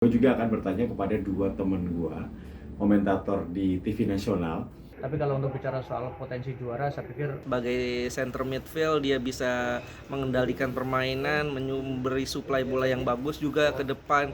Gue juga akan bertanya kepada dua temen gue, komentator di TV nasional. Tapi kalau untuk bicara soal potensi juara, saya pikir sebagai center midfield dia bisa mengendalikan permainan, memberi suplai bola yang bagus juga ke depan.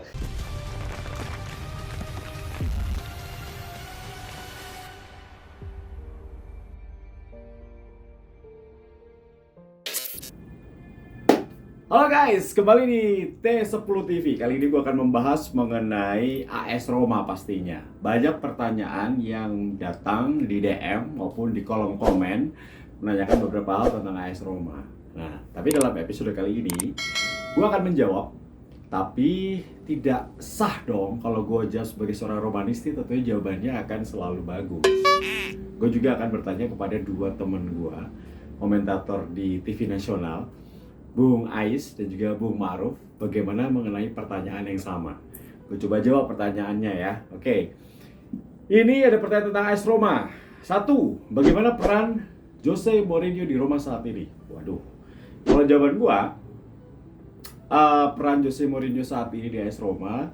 Halo guys, kembali di T10 TV. Kali ini gue akan membahas mengenai AS Roma pastinya. Banyak pertanyaan yang datang di DM maupun di kolom komen menanyakan beberapa hal tentang AS Roma. Nah, tapi dalam episode kali ini gue akan menjawab. Tapi tidak sah dong kalau gue jawab sebagai seorang Romanisti, tentunya jawabannya akan selalu bagus. Gue juga akan bertanya kepada dua temen gue, komentator di TV nasional, Bung Ais dan juga Bung Ma'ruf, bagaimana mengenai pertanyaan yang sama. Gue coba jawab pertanyaannya ya. Oke. Ini ada pertanyaan tentang AS Roma. 1. Bagaimana peran Jose Mourinho di Roma saat ini? Waduh. Kalau jawaban gue, peran Jose Mourinho saat ini di AS Roma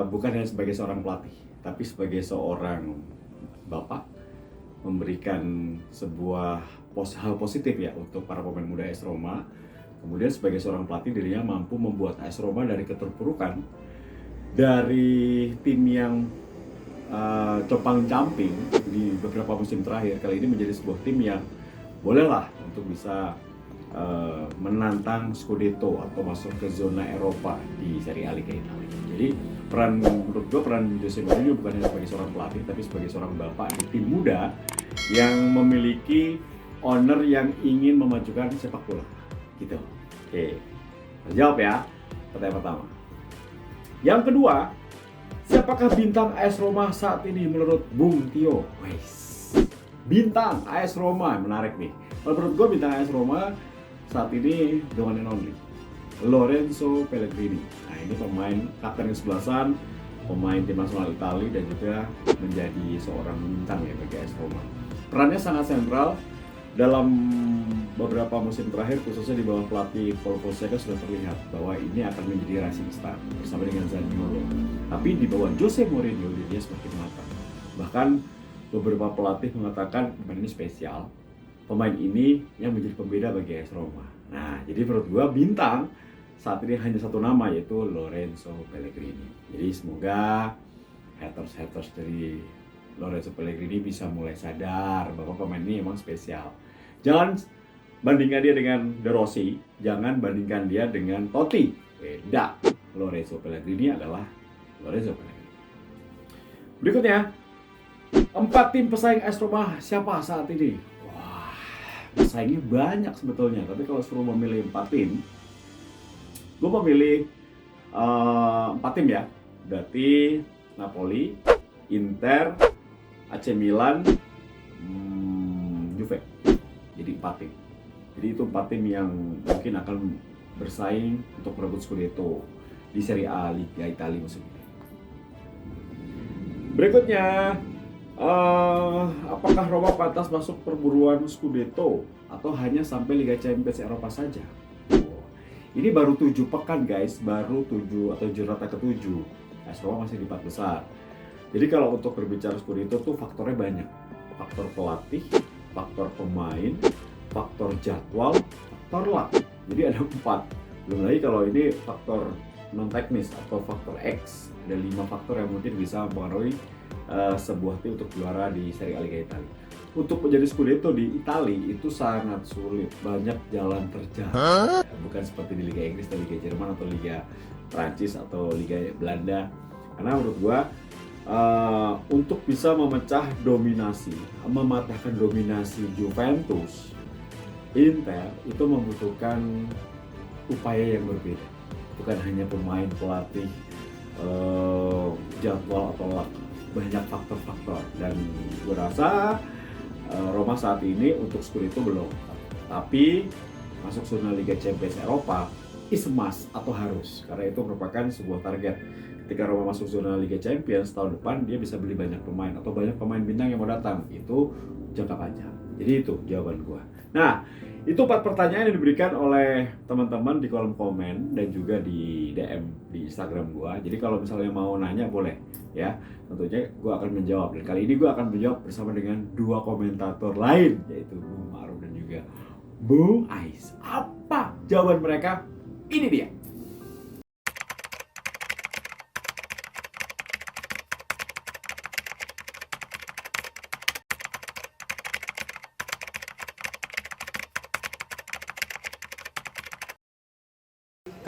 bukan hanya sebagai seorang pelatih, tapi sebagai seorang bapak, memberikan sebuah hal positif ya untuk para pemain muda AS Roma. Kemudian sebagai seorang pelatih, dirinya mampu membuat AS Roma dari keterpurukan, dari tim yang compang-camping di beberapa musim terakhir, kali ini menjadi sebuah tim yang bolehlah untuk bisa menantang Scudetto atau masuk ke zona Eropa di Serie A Liga Italia. Jadi menurut gue peran Jose Mourinho bukan hanya sebagai seorang pelatih, tapi sebagai seorang bapak di tim muda yang memiliki owner yang ingin memajukan sepak bola gitu. Oke, jawab ya pertanyaan pertama. Yang kedua, siapakah bintang AS Roma saat ini menurut Bung Tio? Bintang AS Roma, menarik nih. Kalau menurut gue bintang AS Roma saat ini the one and only Lorenzo Pellegrini. Nah, ini pemain kapten ke-11, pemain tim nasional Italia dan juga menjadi seorang bintang ya bagi AS Roma. Perannya sangat sentral dalam beberapa musim terakhir, khususnya di bawah pelatih Paul Fonseca sudah terlihat bahwa ini akan menjadi rising star bersama dengan Zaniolo. Tapi di bawah Jose Mourinho dia semakin matang. Bahkan beberapa pelatih mengatakan pemain ini spesial, pemain ini yang menjadi pembeda bagi AS Roma. Nah, jadi menurut gua bintang saat ini hanya satu nama, yaitu Lorenzo Pellegrini. Jadi semoga haters dari Lorenzo Pellegrini bisa mulai sadar bahwa pemain ini emang spesial. Jangan bandingkan dia dengan De Rossi, jangan bandingkan dia dengan Totti. Beda. Lorenzo Pellegrini adalah Lorenzo Pellegrini. Berikutnya, 4 tim pesaing AS Roma siapa saat ini? Wah, pesaingnya banyak sebetulnya, tapi kalau suruh memilih 4 tim, gue memilih 4 tim ya. Berarti Napoli, Inter, AC Milan, Juve. Jadi 4 tim. Jadi itu 4 tim yang mungkin akan bersaing untuk merebut Scudetto di Serie A Liga Italia musim ini. Berikutnya, apakah Roma pantas masuk perburuan Scudetto atau hanya sampai Liga Champions Eropa saja? Ini baru 7 pekan guys, baru 7 atau jurnata ke-7. AS Roma masih di 4 besar. Jadi kalau untuk berbicara Scudetto tuh faktornya banyak. Faktor pelatih, faktor pemain, faktor jadwal, faktor luck. Jadi ada 4. Belum lagi kalau ini faktor non teknis atau faktor X. Ada 5 faktor yang mungkin bisa mempengaruhi sebuah tim untuk juara di Serie A Liga Italia. Untuk menjadi Scudetto di Italia itu sangat sulit, banyak jalan terjal. Bukan seperti di Liga Inggris atau Liga Jerman atau Liga Prancis atau Liga Belanda. Karena menurut gua untuk bisa mematahkan dominasi Juventus, Inter itu membutuhkan upaya yang berbeda. Bukan hanya pemain, pelatih, jadwal atau luck. Banyak faktor-faktor, dan gue rasa Roma saat ini untuk Scudetto belum. Tapi masuk zona Liga Champions Eropa is a must atau harus, karena itu merupakan sebuah target. Ketika Roma masuk zona Liga Champions tahun depan, dia bisa beli banyak pemain atau banyak pemain bintang yang mau datang. Itu jangka panjang. Jadi itu jawaban gua. Nah, Itu 4 pertanyaan yang diberikan oleh teman-teman di kolom komen dan juga di DM di Instagram gua. Jadi kalau misalnya mau nanya boleh ya. Tentunya gua akan menjawab. Dan kali ini gua akan menjawab bersama dengan 2 komentator lain, yaitu Bung Ma'ruf dan juga Bung Ais. Apa jawaban mereka? Ini dia.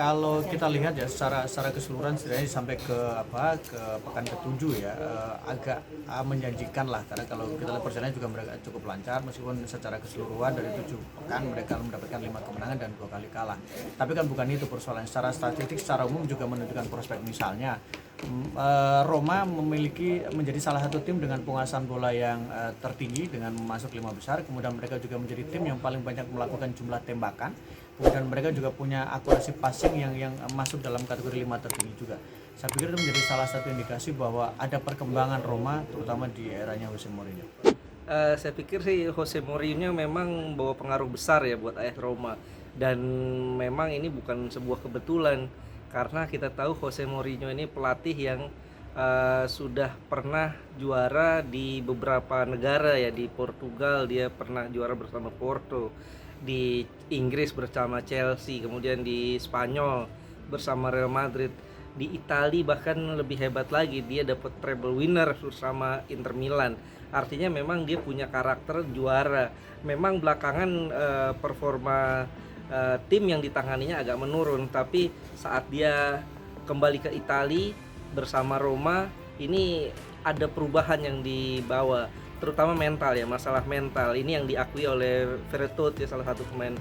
Kalau kita lihat ya secara keseluruhan setidaknya sampai ke pekan ke-7 ya, agak menjanjikan lah, karena kalau kita lihat perjalanannya juga mereka cukup lancar meskipun secara keseluruhan dari 7 pekan mereka mendapatkan 5 kemenangan dan 2 kali kalah. Tapi kan bukan itu persoalan, secara statistik secara umum juga menunjukkan prospek. Misalnya Roma menjadi salah satu tim dengan penguasaan bola yang tertinggi dengan masuk 5 besar, kemudian mereka juga menjadi tim yang paling banyak melakukan jumlah tembakan. Kemudian mereka juga punya akurasi passing yang masuk dalam kategori 5 tertinggi juga. Saya pikir itu menjadi salah satu indikasi bahwa ada perkembangan Roma terutama di eranya Jose Mourinho. Saya pikir sih Jose Mourinho memang bawa pengaruh besar ya buat AS Roma, dan memang ini bukan sebuah kebetulan karena kita tahu Jose Mourinho ini pelatih yang sudah pernah juara di beberapa negara ya. Di Portugal dia pernah juara bersama Porto, di Inggris bersama Chelsea, kemudian di Spanyol bersama Real Madrid, di Italia bahkan lebih hebat lagi dia dapat treble winner bersama Inter Milan. Artinya memang dia punya karakter juara. Memang belakangan performa tim yang ditanganinya agak menurun, tapi saat dia kembali ke Italia bersama Roma ini ada perubahan yang dibawa, terutama mental ya, masalah mental ini yang diakui oleh Verrettoni, salah satu pemain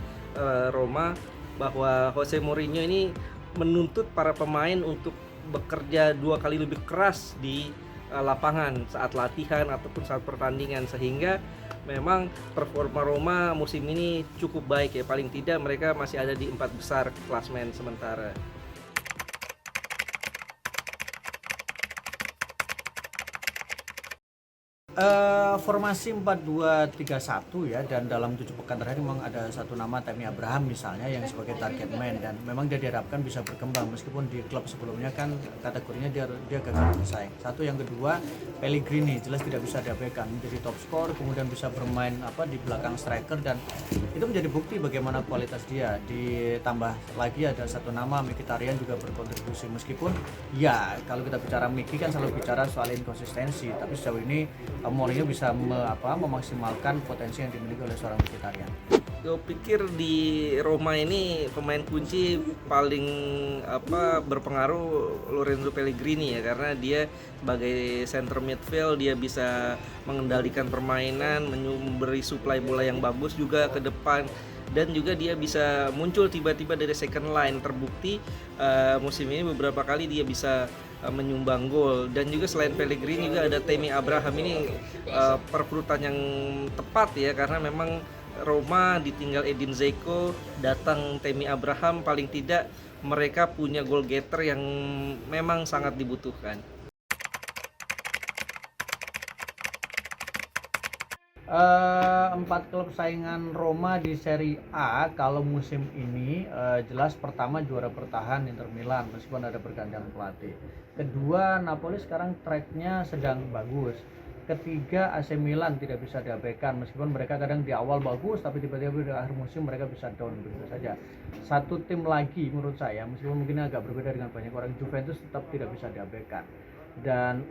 Roma, bahwa Jose Mourinho ini menuntut para pemain untuk bekerja 2 kali lebih keras di lapangan saat latihan ataupun saat pertandingan, sehingga memang performa Roma musim ini cukup baik ya. Paling tidak mereka masih ada di 4 besar klasemen sementara. Formasi 4-2-3-1 ya, dan dalam 7 pekan terakhir memang ada satu nama, Tammy Abraham misalnya, yang sebagai target man, dan memang dia diharapkan bisa berkembang meskipun di klub sebelumnya kan kategorinya dia gagal bersaing. Satu, yang kedua Pellegrini jelas tidak bisa diabaikan, menjadi top skor, kemudian bisa bermain di belakang striker, dan itu menjadi bukti bagaimana kualitas dia. Ditambah lagi ada satu nama, Mkhitaryan juga berkontribusi, meskipun ya kalau kita bicara Mkhi kan selalu bicara soal inkonsistensi, tapi sejauh ini Mourinho bisa memaksimalkan potensi yang dimiliki oleh seorang Mkhitaryan. Gue pikir di Roma ini pemain kunci paling berpengaruh Lorenzo Pellegrini ya, karena dia sebagai center midfield dia bisa mengendalikan permainan, memberi suplai bola yang bagus juga ke depan, dan juga dia bisa muncul tiba-tiba dari second line. Terbukti musim ini beberapa kali dia bisa menyumbang gol. Dan juga selain Pellegrini juga ada Tammy Abraham. Ini perekrutan yang tepat ya, karena memang Roma ditinggal Edin Dzeko, datang Tammy Abraham, paling tidak mereka punya goal getter yang memang sangat dibutuhkan. Empat klub saingan Roma di Serie A kalau musim ini jelas pertama juara bertahan Inter Milan meskipun ada pergantian pelatih. Kedua, Napoli sekarang tracknya sedang bagus. Ketiga, AC Milan tidak bisa diabaikan meskipun mereka kadang di awal bagus tapi tiba-tiba di akhir musim mereka bisa down begitu saja. Satu tim lagi menurut saya, meskipun mungkin agak berbeda dengan banyak orang, Juventus tetap tidak bisa diabaikan. Dan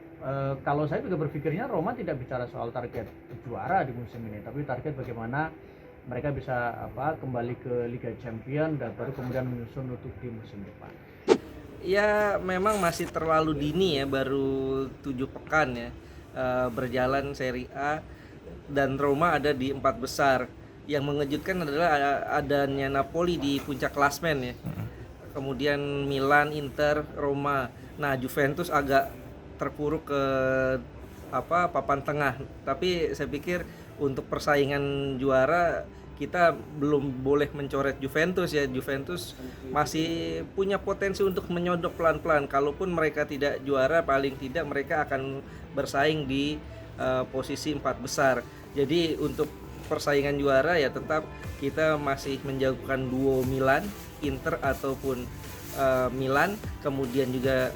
kalau saya juga berpikirnya Roma tidak bicara soal target juara di musim ini, tapi target bagaimana mereka bisa kembali ke Liga Champion dan baru kemudian menyusun untuk di musim depan. Ya memang masih terlalu dini ya, baru 7 pekan ya berjalan Serie A, dan Roma ada di 4 besar. Yang mengejutkan adalah adanya Napoli di puncak klasmen ya. Kemudian Milan, Inter, Roma. Nah, Juventus agak terpuruk ke papan tengah. Tapi saya pikir untuk persaingan juara kita belum boleh mencoret Juventus ya. Juventus masih punya potensi untuk menyodok pelan-pelan. Kalaupun mereka tidak juara, paling tidak mereka akan bersaing di posisi 4 besar. Jadi untuk persaingan juara ya tetap kita masih menjagokan duo Milan, Inter ataupun Milan, kemudian juga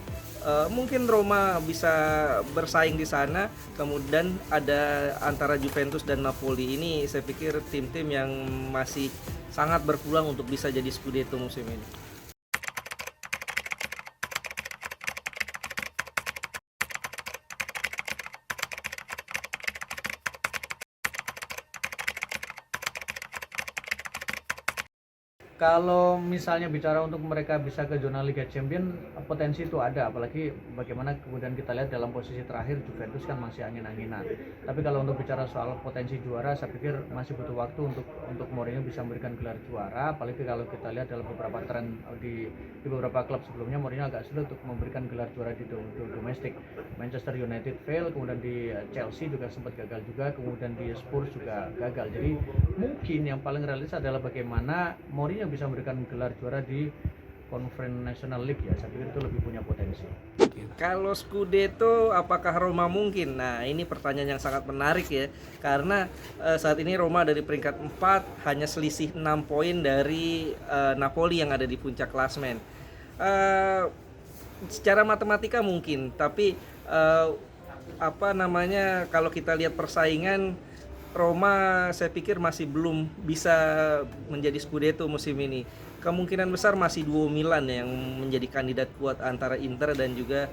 mungkin Roma bisa bersaing di sana, kemudian ada antara Juventus dan Napoli. Ini saya pikir tim-tim yang masih sangat berpeluang untuk bisa jadi Scudetto musim ini. Kalau misalnya bicara untuk mereka bisa ke zona Liga Champions, potensi itu ada, apalagi bagaimana kemudian kita lihat dalam posisi terakhir Juventus kan masih angin-anginan. Tapi kalau untuk bicara soal potensi juara, saya pikir masih butuh waktu untuk Mourinho bisa memberikan gelar juara, apalagi kalau kita lihat dalam beberapa tren di beberapa klub sebelumnya Mourinho agak sulit untuk memberikan gelar juara di domestik. Manchester United fail, kemudian di Chelsea juga sempat gagal juga, kemudian di Spurs juga gagal. Jadi mungkin yang paling realistis adalah bagaimana Mourinho bisa memberikan gelar juara di Conference National League ya. Saya pikir itu lebih punya potensi. Kalau Scudetto apakah Roma mungkin? Nah, ini pertanyaan yang sangat menarik ya. Karena saat ini Roma ada di peringkat 4, hanya selisih 6 poin dari Napoli yang ada di puncak klasemen. Secara matematika mungkin, tapi kalau kita lihat persaingan, Roma saya pikir masih belum bisa menjadi Scudetto musim ini. Kemungkinan besar masih duo Milan yang menjadi kandidat kuat antara Inter dan juga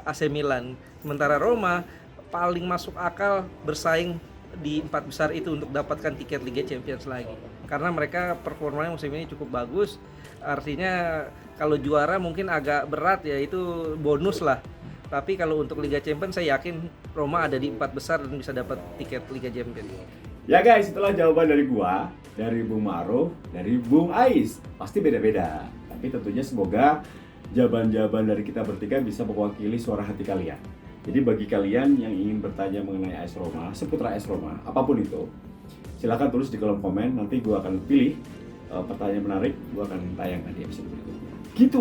AC Milan. Sementara Roma paling masuk akal bersaing di 4 besar itu untuk dapatkan tiket Liga Champions lagi. Karena mereka performanya musim ini cukup bagus. Artinya kalau juara mungkin agak berat ya, itu bonus lah. Tapi kalau untuk Liga Champions saya yakin Roma ada di 4 besar dan bisa dapat tiket Liga Champions. Ya guys, itulah jawaban dari gua, dari Bung Ma'ruf, dari Bung Ais. Pasti beda-beda. Tapi tentunya semoga jawaban-jawaban dari kita bertiga bisa mewakili suara hati kalian. Jadi bagi kalian yang ingin bertanya mengenai AS Roma, seputar AS Roma, apapun itu, silakan tulis di kolom komen. Nanti gua akan pilih pertanyaan menarik, gua akan tayangkan di episode berikutnya. Gitu.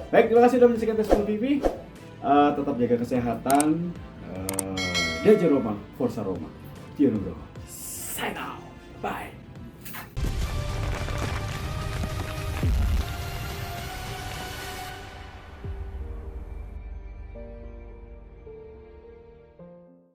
Baik, terima kasih sudah menyaksikan Tes TV. Tetap jaga kesehatan. Deja Roma, Forza Roma. Tio Nugroho. Sign out.